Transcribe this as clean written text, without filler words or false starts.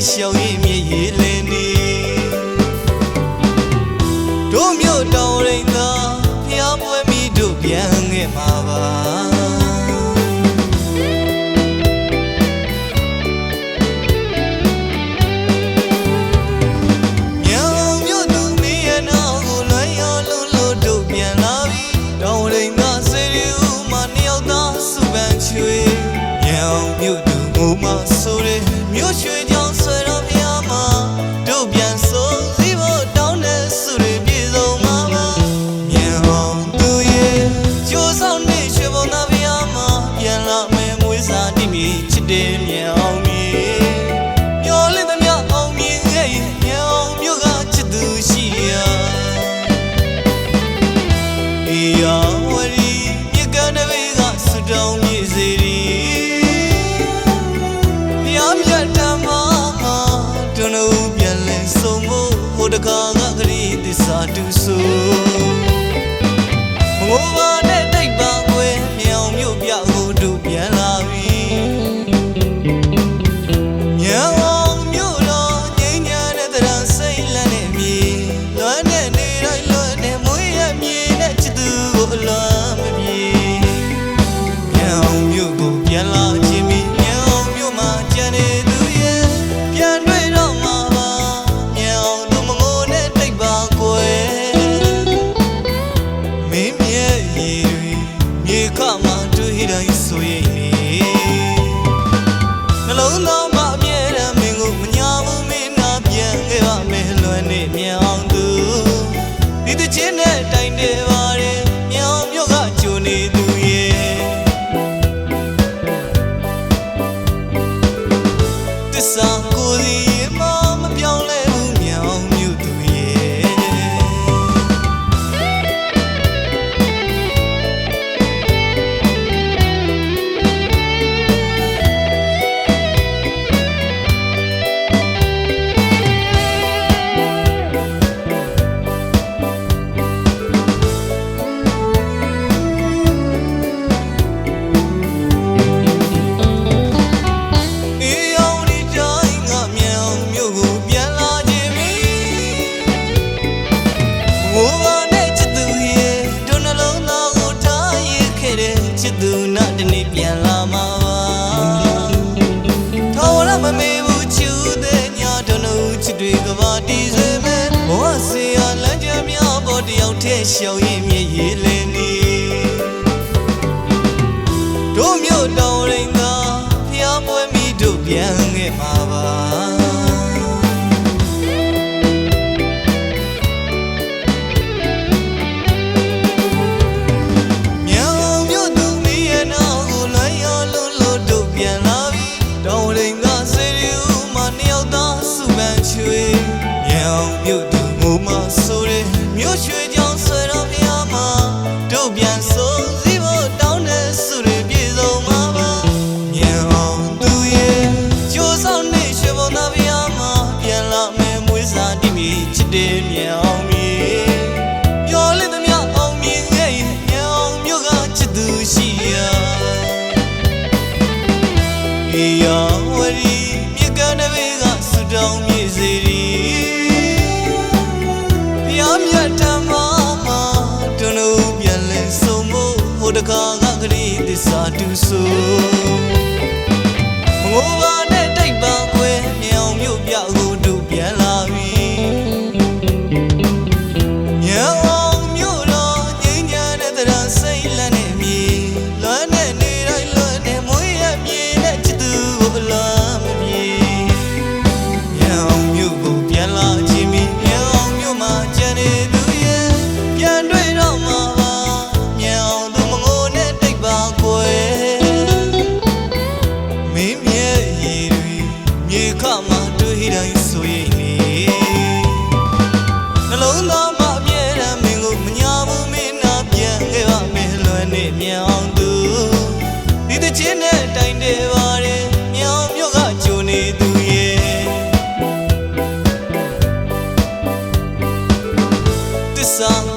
小一面也来你，都没有到人家，也不会迷途变个麻烦。苗苗都没人那个乱呀路路都变了味，到人家谁的嘛你要打手板吹，苗苗都我嘛说的苗吹。တခါငါကလေးသစ္စာတူဆိုငိုပါနဲ့တိတ်ပါကွယ်မြောင်မြို့ပြကိုတို့ပြန်လာပြီမြောင်မြို့တော်ငိမ့်ညာတဲ့တရံစိတ်လန့်နဲ့မြေလွမ်းနဲ့နေတိုင်းလွမ်းနဲ့မွေးရမြေနဲ့ချစ်သူကိုအလွမ်းမပြေမြောင်မြို့ကိုပြန်လာခြင်းမီမြောင်မြို့မှာကြံနေသူရဲ့ပြန်တွေ့တော့မှာပါမြောင်小一面也来你，都没有到人家，也不会迷途变个麻烦。苗苗都没人那个乱呀路路都变了味，到人家谁的嘛你要打手板吹，苗苗都我嘛说的苗吹。တခါငါကလေးသစ္စာတူဆိုငိုပါနဲ့တိတ်ပါကွယ်မြောင်မြို့ပြကိုတို့ပြန်လာပြီမြောင်မြို့တော်ငိမ့်ညာတဲ့တရံစိတ်လန့်နဲ့မြေလွမ်းနဲ့နေတိုင်းလွမ်းနဲ့မွေးရမြေနဲ့ချစ်သူကိုအလွမ်းမပြေမြောင်မြို့ကိုပြန်လာခြင်းမီမြောင်မြို့မှာကြံနေ ဆောင်